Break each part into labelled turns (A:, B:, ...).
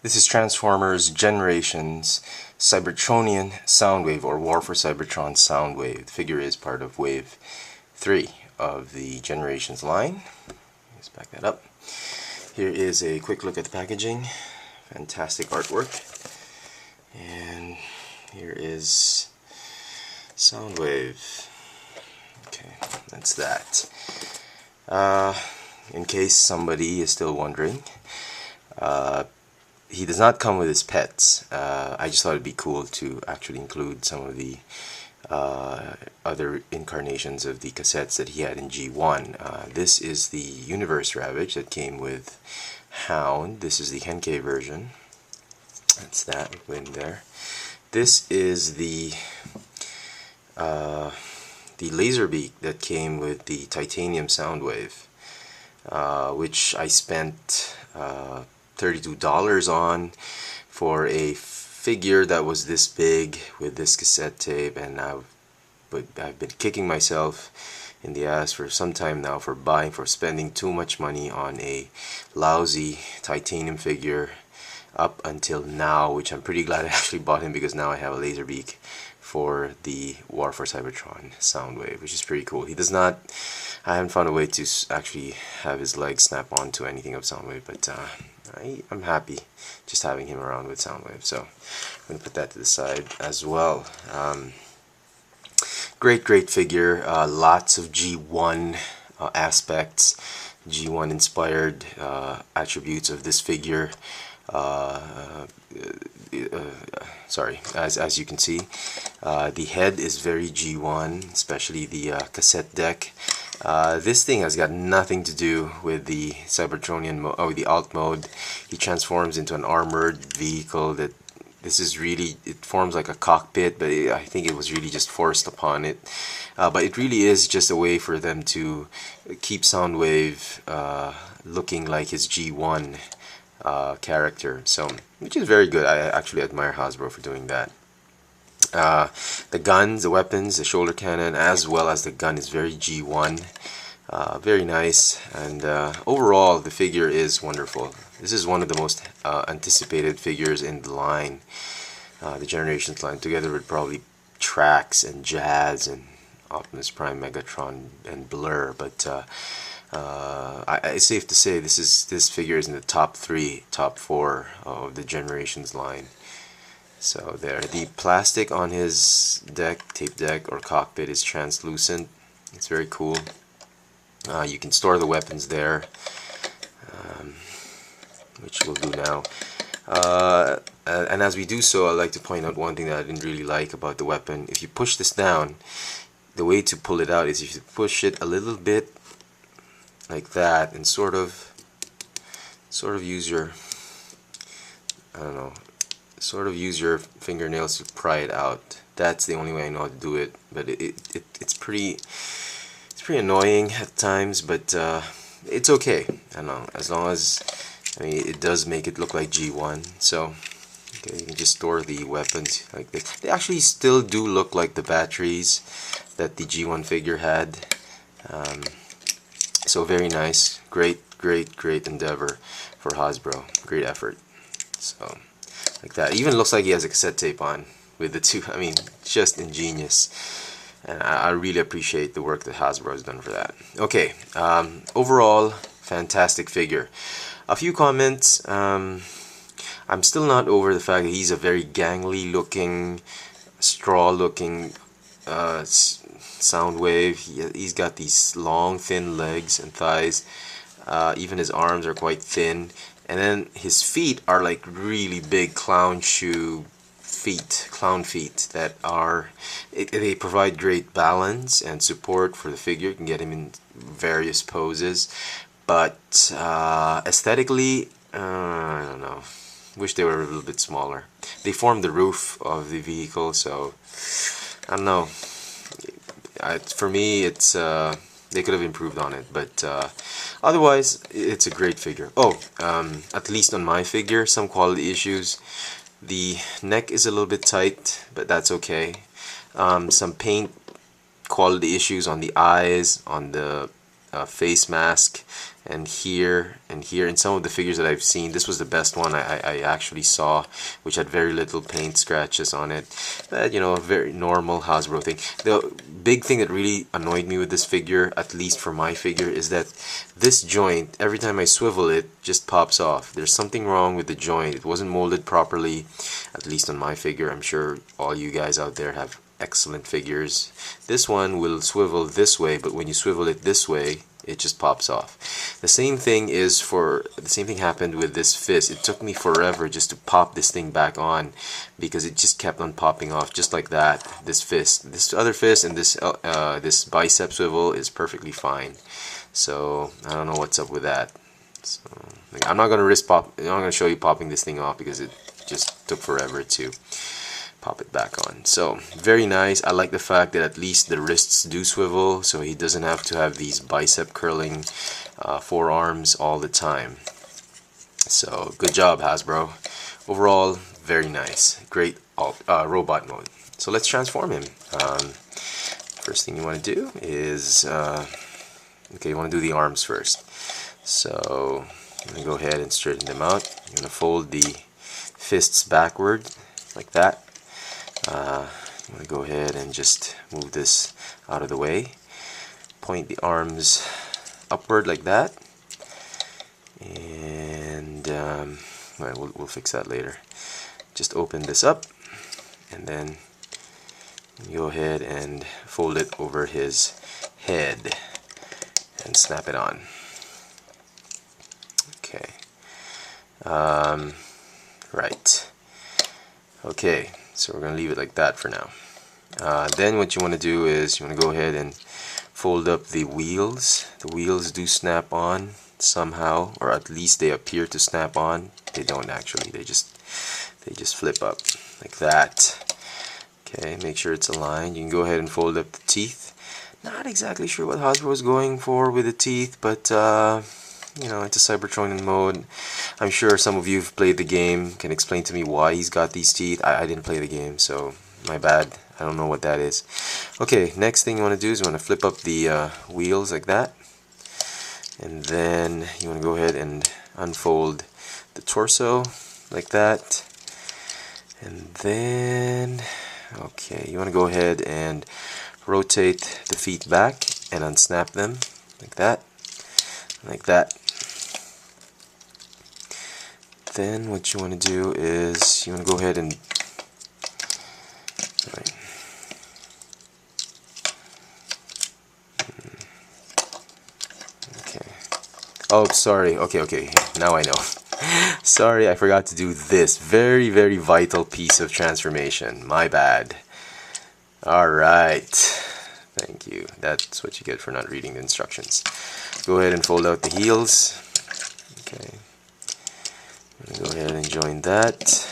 A: This is Transformers Generations Cybertronian Soundwave, or War for Cybertron Soundwave. The figure is part of Wave 3 of the Generations line. Let's back that up. Here is a quick look at the packaging. Fantastic artwork. And here is Soundwave. Okay, that's that. In case somebody is still wondering, he does not come with his pets. I just thought it'd be cool to actually include some of the other incarnations of the cassettes that he had in G1. This is the Universe Ravage that came with Hound. This is the Henkei version. That's that in there. This is the Laserbeak that came with the Titanium Soundwave, which I spent $32 on for a figure that was this big with this cassette tape, and I've been kicking myself in the ass for some time now for spending too much money on a lousy titanium figure up until now, which I'm pretty glad I actually bought him, because now I have a Laserbeak for the War for Cybertron Soundwave, which is pretty cool. He does not, I haven't found a way to actually have his legs snap onto anything of Soundwave, but I'm happy just having him around with Soundwave, so I'm going to put that to the side as well. Great figure, lots of G1 aspects, G1 inspired attributes of this figure. Sorry, as you can see, the head is very G1, especially the cassette deck. This thing has got nothing to do with the Cybertronian the alt mode. He transforms into an armored vehicle that it forms like a cockpit, but I think it was really just forced upon it. But it really is just a way for them to keep Soundwave looking like his G1 character, so which is very good. I actually admire Hasbro for doing that. The guns, the weapons, the shoulder cannon, as well as the gun is very G1. Very nice, and overall the figure is wonderful. This is one of the most anticipated figures in the line, the Generations line, together with probably Trax and Jazz and Optimus Prime, Megatron, and Blur. But it's safe to say this figure is in the top 4 of the Generations line. So there, the plastic on his deck, tape deck or cockpit, is translucent. It's very cool. You can store the weapons there, which we'll do now. And as we do so, I'd like to point out one thing that I didn't really like about the weapon. If you push this down, the way to pull it out is if you push it a little bit like that and sort of use your, I don't know, sort of use your fingernails to pry it out. That's the only way I know how to do it, but it's pretty annoying at times, but it's okay. I don't know, as long as, I mean, it does make it look like G1. So okay, you can just store the weapons like this. They actually still do look like the batteries that the G1 figure had. So very nice, great endeavor for Hasbro, great effort. So like that, even looks like he has a cassette tape on with the two. I mean, just ingenious, and I really appreciate the work that Hasbro has done for that. Okay, overall fantastic figure. A few comments. I'm still not over the fact that he's a very gangly looking, straw looking Soundwave. He's got these long thin legs and thighs. Even his arms are quite thin, and then his feet are like really big clown feet that are, they provide great balance and support for the figure. You can get him in various poses, but aesthetically, I don't know, wish they were a little bit smaller. They form the roof of the vehicle, so I don't know. For me, it's they could have improved on it, but otherwise it's a great figure. Oh, at least on my figure, some quality issues. The neck is a little bit tight, but that's okay. Some paint quality issues on the eyes, on the face mask, and here in some of the figures that I've seen, this was the best one I actually saw, which had very little paint scratches on it. But you know, a very normal Hasbro thing. The big thing that really annoyed me with this figure, at least for my figure, is that this joint, every time I swivel it, just pops off. There's something wrong with the joint. It wasn't molded properly, at least on my figure. I'm sure all you guys out there have excellent figures. This one will swivel this way, but when you swivel it this way, it just pops off. The same thing happened with this fist. It took me forever just to pop this thing back on because it just kept on popping off, just like that. This fist, this other fist, and this bicep swivel is perfectly fine. So I don't know what's up with that. So I'm not gonna risk I'm not gonna show you popping this thing off because it just took forever to pop it back on. So very nice. I like the fact that at least the wrists do swivel, so he doesn't have to have these bicep curling forearms all the time. So good job, Hasbro. Overall, very nice. Great robot mode. So let's transform him. First thing you want to do is okay, you want to do the arms first. So I'm going to go ahead and straighten them out. You're going to fold the fists backward like that. I'm going to go ahead and just move this out of the way. Point the arms upward like that. And well, we'll fix that later. Just open this up and then go ahead and fold it over his head and snap it on. Okay. Right. Okay. So we're going to leave it like that for now. Then what you want to do is you want to go ahead and fold up the wheels. The wheels do snap on somehow, or at least they appear to snap on. They don't actually. They just flip up like that. Okay, make sure it's aligned. You can go ahead and fold up the teeth. Not exactly sure what Hasbro is going for with the teeth, but you know, it's a Cybertronian mode. I'm sure some of you who've played the game can explain to me why he's got these teeth. I didn't play the game, so my bad. I don't know what that is. Okay, next thing you want to do is you want to flip up the wheels like that. And then you want to go ahead and unfold the torso like that. And then, okay, you want to go ahead and rotate the feet back and unsnap them like that. Like that. Then what you want to do is you want to go ahead and okay. Oh, sorry. Okay. Now I know. Sorry, I forgot to do this very, very vital piece of transformation. My bad. Alright. Thank you. That's what you get for not reading the instructions. Go ahead and fold out the heels. Okay. Go ahead and join that.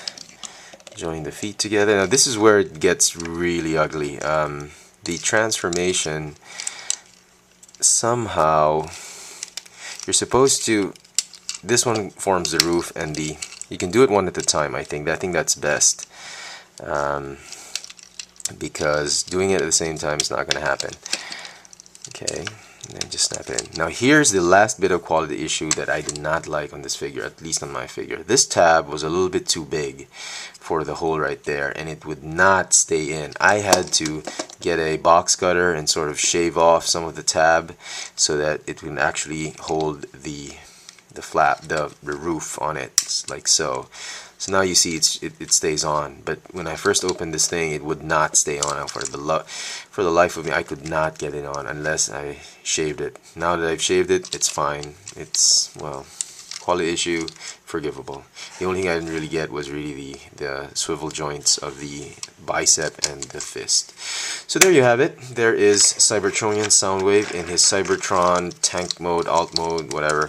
A: Join the feet together. Now this is where it gets really ugly. The transformation, somehow you're supposed to, this one forms the roof, and you can do it one at a time. I think that's best, because doing it at the same time is not going to happen. Okay. And then just snap it in. Now here's the last bit of quality issue that I did not like on this figure, at least on my figure. This tab was a little bit too big for the hole right there, and it would not stay in. I had to get a box cutter and sort of shave off some of the tab so that it would actually hold the flap, the roof on it, like so. So now you see it stays on, but when I first opened this thing, it would not stay on. For the life of me, I could not get it on unless I shaved it. Now that I've shaved it, it's fine. It's, well, quality issue, forgivable. The only thing I didn't really get was really the swivel joints of the bicep and the fist. So there you have it. There is Cybertronian Soundwave in his Cybertron tank mode, alt mode, whatever.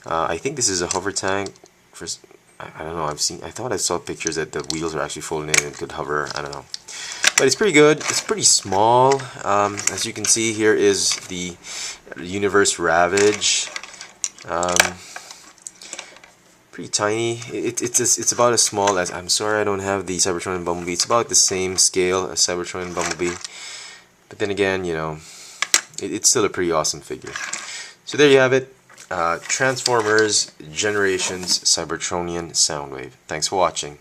A: I think this is a hover tank. I don't know. I thought I saw pictures that the wheels are actually folding in and could hover. I don't know. But it's pretty good. It's pretty small. As you can see, here is the Universe Ravage. Pretty tiny. It's about as small as, I'm sorry I don't have the Cybertronian Bumblebee. It's about the same scale as Cybertronian Bumblebee. But then again, you know, it's still a pretty awesome figure. So there you have it. Transformers Generations Cybertronian Soundwave. Thanks for watching.